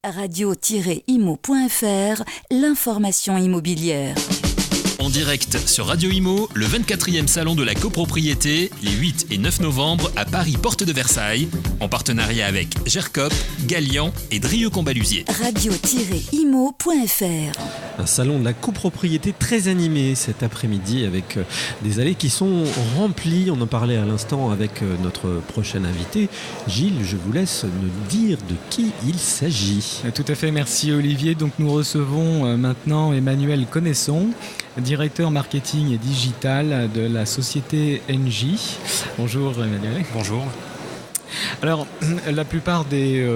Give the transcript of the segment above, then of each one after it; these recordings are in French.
radio-imo.fr, l'information immobilière. En direct sur Radio Imo, le 24e salon de la copropriété, les 8 et 9 novembre à Paris, porte de Versailles, en partenariat avec GERCOP, Gallian et Drieux-Combalusier. radio-imo.fr. Un salon de la copropriété très animé cet après-midi avec des allées qui sont remplies. On en parlait à l'instant avec notre prochain invité. Gilles, je vous laisse nous dire de qui il s'agit. Tout à fait, merci Olivier. Donc nous recevons maintenant Emmanuel Connaisson, directeur marketing et digital de la société Engie. Bonjour Emmanuel. Bonjour. Alors, la plupart des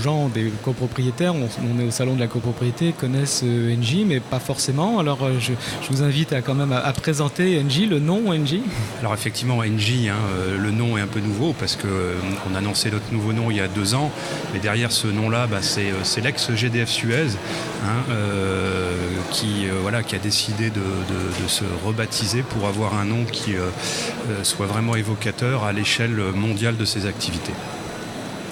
gens, des copropriétaires, on est au salon de la copropriété, connaissent Engie, mais pas forcément. Alors, je vous invite quand même à présenter Engie, le nom Engie. Alors effectivement, Engie, le nom est un peu nouveau parce qu'on a annoncé notre nouveau nom il y a 2 ans. Mais derrière ce nom-là, c'est l'ex-GDF Suez qui a décidé de se rebaptiser pour avoir un nom qui soit vraiment évocateur à l'échelle mondiale de ses activités.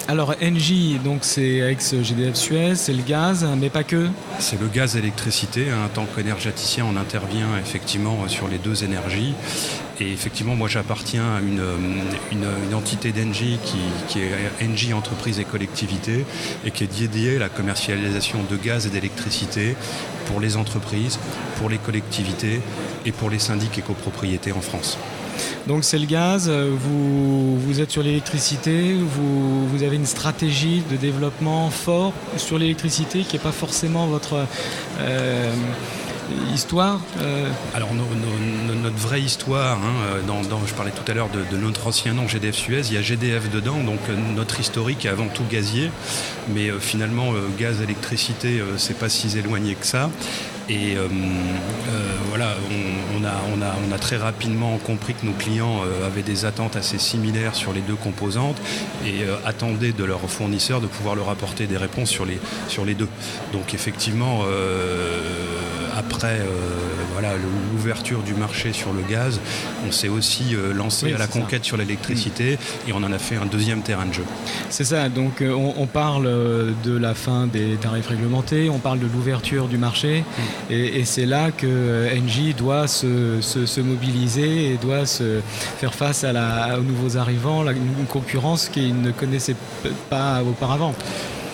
Alors Engie, donc c'est ex-GDF Suez, c'est le gaz, mais pas que. C'est le gaz et l'électricité. En tant qu'énergéticien, on intervient effectivement sur les 2 énergies. Et effectivement, moi j'appartiens à une entité d'Engie qui est Engie Entreprises et Collectivités et qui est dédiée à la commercialisation de gaz et d'électricité pour les entreprises, pour les collectivités et pour les syndics et copropriétés en France. Donc c'est le gaz, vous êtes sur l'électricité, vous avez une stratégie de développement fort sur l'électricité qui n'est pas forcément votre histoire. Alors notre vraie histoire, je parlais tout à l'heure de notre ancien nom GDF Suez, il y a GDF dedans, donc notre historique est avant tout gazier, mais finalement gaz, électricité, c'est pas si éloigné que ça. Et on a très rapidement compris que nos clients avaient des attentes assez similaires sur les 2 composantes et attendaient de leurs fournisseurs de pouvoir leur apporter des réponses sur les 2. Donc effectivement, après l'ouverture du marché sur le gaz, on s'est aussi lancé à la conquête sur l'électricité et on en a fait un 2e terrain de jeu. C'est ça, donc on parle de la fin des tarifs réglementés, on parle de l'ouverture du marché et c'est là que Engie doit se mobiliser et doit se faire face aux nouveaux arrivants, une concurrence qu'il ne connaissait pas auparavant.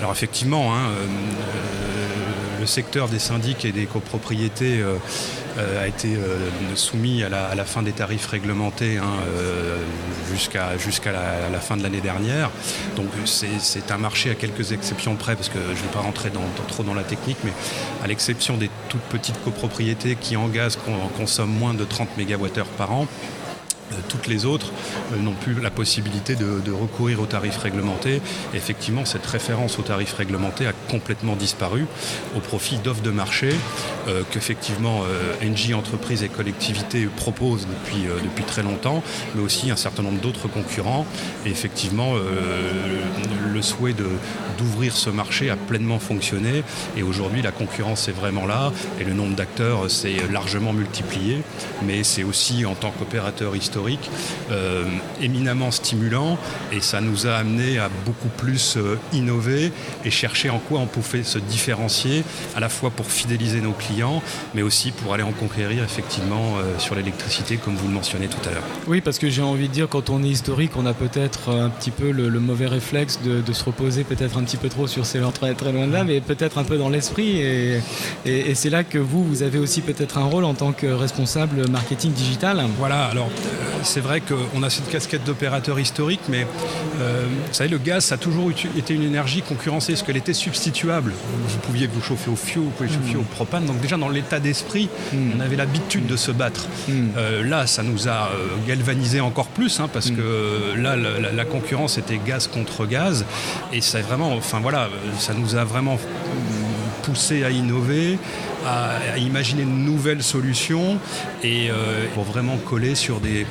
Alors effectivement, le secteur des syndics et des copropriétés a été soumis à la fin des tarifs réglementés jusqu'à la fin de l'année dernière. Donc c'est un marché à quelques exceptions près, parce que je ne vais pas rentrer trop dans la technique, mais à l'exception des toutes petites copropriétés qui en gaz consomment moins de 30 MWh par an, toutes les autres n'ont plus la possibilité de recourir aux tarifs réglementés. Et effectivement, cette référence aux tarifs réglementés a complètement disparu au profit d'offres de marché qu'effectivement Engie Entreprises et Collectivités propose depuis très longtemps, mais aussi un certain nombre d'autres concurrents. Et effectivement, le souhait d'ouvrir ce marché a pleinement fonctionné. Et aujourd'hui, la concurrence est vraiment là et le nombre d'acteurs s'est largement multiplié. Mais c'est aussi, en tant qu'opérateur historique, éminemment stimulant, et ça nous a amené à beaucoup plus innover et chercher en quoi on pouvait se différencier, à la fois pour fidéliser nos clients, mais aussi pour aller en conquérir effectivement sur l'électricité, comme vous le mentionnez tout à l'heure. Oui, parce que j'ai envie de dire, quand on est historique, on a peut-être un petit peu le mauvais réflexe de se reposer peut-être un petit peu trop sur ces gens très, très loin de là, mais peut-être un peu dans l'esprit, et c'est là que vous avez aussi peut-être un rôle en tant que responsable marketing digital. Voilà, alors c'est vrai qu'on a cette casquette d'opérateur historique, mais vous savez, le gaz, ça a toujours été une énergie concurrencée, parce qu'elle était substituable. Vous pouviez vous chauffer au fioul, vous pouviez chauffer au propane, donc déjà dans l'état d'esprit, on avait l'habitude de se battre. Là, ça nous a galvanisé encore plus, parce que là, la concurrence était gaz contre gaz, et c'est vraiment, ça nous a vraiment poussé à innover, à imaginer de nouvelles solutions et pour vraiment coller sur des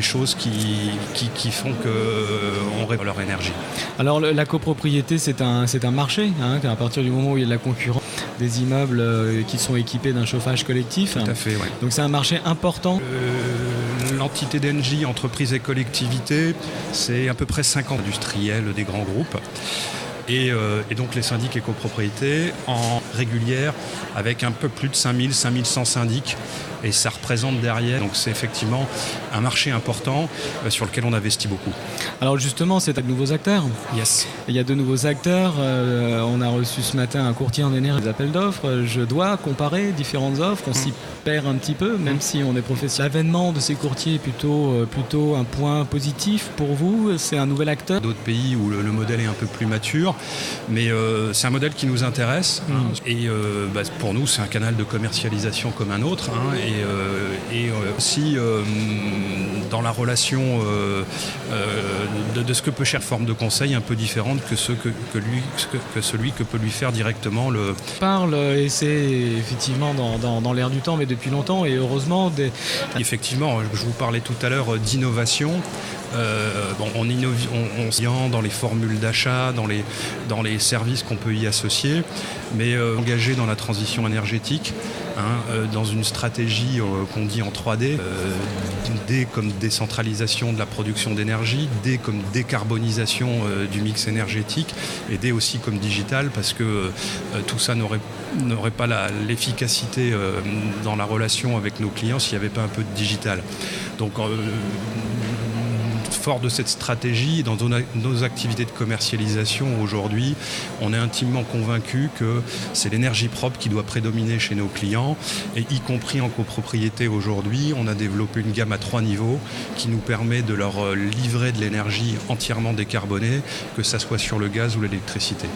choses qui font qu'on révèle leur énergie. Alors la copropriété, c'est un marché, à partir du moment où il y a de la concurrence, des immeubles qui sont équipés d'un chauffage collectif. Tout à fait, oui. Donc c'est un marché important. L'entité d'Engie, entreprise et collectivité, c'est à peu près 50 industriels des grands groupes. et donc les syndics et copropriétés en régulière avec un peu plus de 5100 syndics. Et ça représente derrière, donc c'est effectivement un marché important sur lequel on investit beaucoup. Alors justement, c'est de nouveaux acteurs. Yes. Il y a de nouveaux acteurs. On a reçu ce matin un courtier en énergie, des appels d'offres. Je dois comparer différentes offres. On s'y perd un petit peu, même si on est professionnel. L'avènement de ces courtiers est plutôt un point positif pour vous. C'est un nouvel acteur. D'autres pays où le modèle est un peu plus mature, mais c'est un modèle qui nous intéresse. Et pour nous, c'est un canal de commercialisation comme un autre. Et aussi dans la relation de ce que peut faire forme de conseil un peu différente que celui que peut lui faire directement le... Parle, et c'est effectivement dans l'air du temps, mais depuis longtemps, et heureusement... Effectivement, je vous parlais tout à l'heure d'innovation. On innove dans les formules d'achat, dans les services qu'on peut y associer, mais engagé dans la transition énergétique, dans une stratégie qu'on dit en 3D, D comme décentralisation de la production d'énergie, D comme décarbonisation du mix énergétique, et D aussi comme digital, parce que tout ça n'aurait pas l'efficacité dans la relation avec nos clients s'il n'y avait pas un peu de digital. Donc fort de cette stratégie, dans nos activités de commercialisation aujourd'hui, on est intimement convaincu que c'est l'énergie propre qui doit prédominer chez nos clients, et y compris en copropriété aujourd'hui, on a développé une gamme à 3 niveaux qui nous permet de leur livrer de l'énergie entièrement décarbonée, que ça soit sur le gaz ou l'électricité.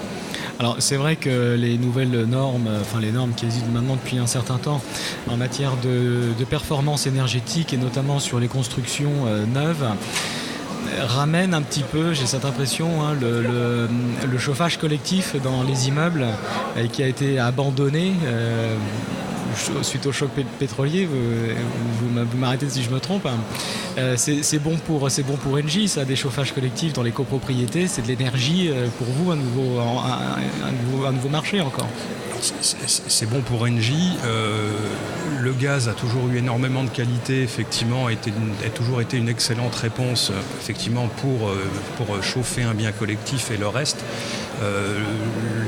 Alors c'est vrai que les nouvelles normes, les normes qui existent maintenant depuis un certain temps en matière de performance énergétique, et notamment sur les constructions neuves, ramène un petit peu, j'ai cette impression, le chauffage collectif dans les immeubles qui a été abandonné suite au choc pétrolier. Vous m'arrêtez si je me trompe. C'est bon pour Engie, ça, des chauffages collectifs dans les copropriétés. C'est de l'énergie pour vous, un nouveau marché encore. C'est bon pour Engie. Le gaz a toujours eu énormément de qualité, effectivement, a toujours été une excellente réponse, effectivement, pour chauffer un bien collectif et le reste.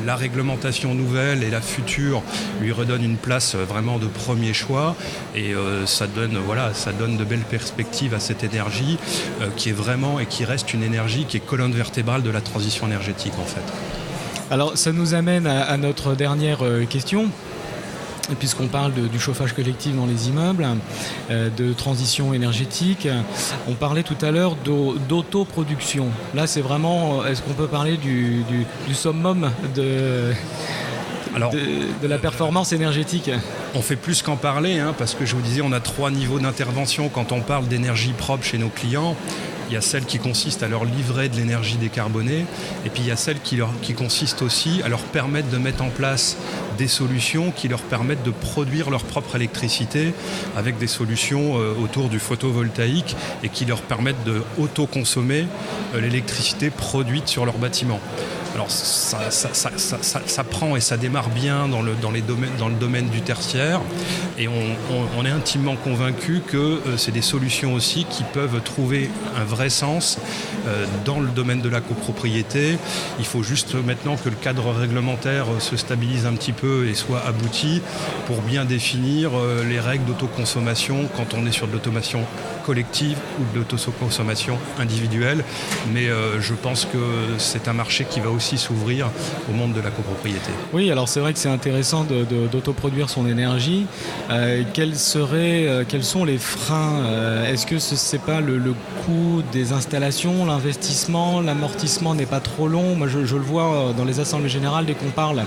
La réglementation nouvelle et la future lui redonnent une place vraiment de premier choix, et ça donne de belles perspectives à cette énergie qui est vraiment et qui reste une énergie qui est colonne vertébrale de la transition énergétique en fait. Alors ça nous amène à notre dernière question. Puisqu'on parle du chauffage collectif dans les immeubles, de transition énergétique, on parlait tout à l'heure d'autoproduction. Là, c'est vraiment, est-ce qu'on peut parler du summum de la performance énergétique? On fait plus qu'en parler, parce que je vous disais, on a 3 niveaux d'intervention quand on parle d'énergie propre chez nos clients. Il y a celle qui consiste à leur livrer de l'énergie décarbonée, et puis il y a celle qui consiste aussi à leur permettre de mettre en place des solutions qui leur permettent de produire leur propre électricité avec des solutions autour du photovoltaïque, et qui leur permettent de auto-consommer l'électricité produite sur leur bâtiment. Alors ça prend et ça démarre bien dans le domaine du tertiaire, et on est intimement convaincu que c'est des solutions aussi qui peuvent trouver un vrai sens dans le domaine de la copropriété. Il faut juste maintenant que le cadre réglementaire se stabilise un petit peu et soit abouti pour bien définir les règles d'autoconsommation quand on est sur de l'automation collective ou de l'autoconsommation individuelle. Mais je pense que c'est un marché qui va aussi s'ouvrir au monde de la copropriété. Oui, alors c'est vrai que c'est intéressant d'autoproduire son énergie. Quels sont les freins? Est-ce que ce n'est pas le coût des installations, l'investissement, l'amortissement n'est pas trop long? Moi, je le vois dans les assemblées générales, dès qu'on parle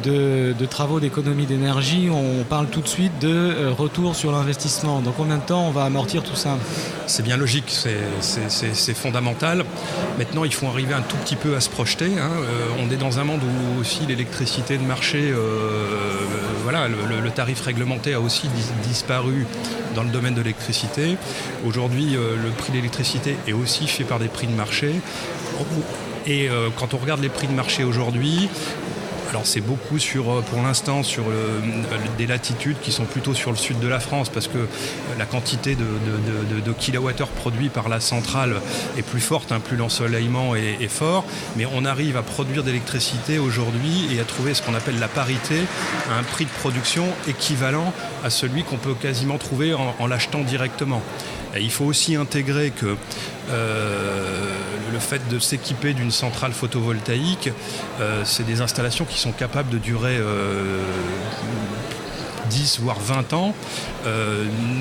de travaux d'économie d'énergie, on parle tout de suite de retour sur l'investissement. Dans combien de temps on va amortir tout ça? C'est bien logique, c'est fondamental. Maintenant, il faut arriver un tout petit peu à se projeter. On est dans un monde où aussi l'électricité de marché, le tarif réglementé a aussi disparu dans le domaine de l'électricité. Aujourd'hui, le prix de l'électricité est aussi fait par des prix de marché. Et quand on regarde les prix de marché aujourd'hui, Alors c'est beaucoup pour l'instant sur des latitudes qui sont plutôt sur le sud de la France, parce que la quantité de kilowattheures produits par la centrale est plus forte, plus l'ensoleillement est fort, mais on arrive à produire d'électricité aujourd'hui et à trouver ce qu'on appelle la parité à un prix de production équivalent à celui qu'on peut quasiment trouver en l'achetant directement. Et il faut aussi intégrer que le fait de s'équiper d'une centrale photovoltaïque, c'est des installations qui sont capables de durer 10 voire 20 ans.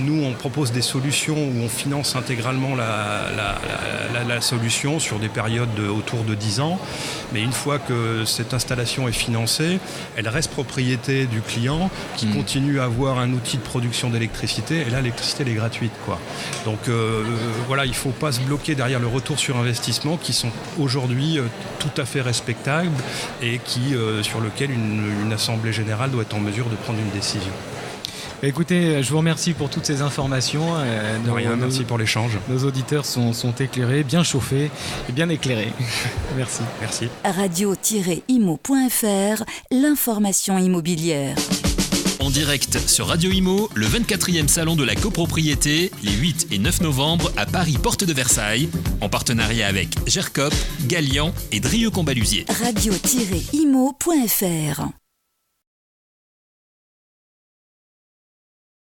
Nous, on propose des solutions où on finance intégralement la solution sur des périodes autour de 10 ans. Mais une fois que cette installation est financée, elle reste propriété du client qui continue à avoir un outil de production d'électricité. Et là, l'électricité, elle est gratuite, quoi. Donc voilà, il ne faut pas se bloquer derrière le retour sur investissement qui sont aujourd'hui tout à fait respectables et sur lequel une assemblée générale doit être en mesure de prendre une décision. Écoutez, je vous remercie pour toutes ces informations. Merci pour l'échange. Nos auditeurs sont éclairés, bien chauffés et bien éclairés. Merci. Merci. Radio-imo.fr, l'information immobilière. En direct sur Radio Imo, le 24e salon de la copropriété, les 8 et 9 novembre à Paris, porte de Versailles, en partenariat avec GERCOP, Gallian et Drieux Combalusier. Radio-imo.fr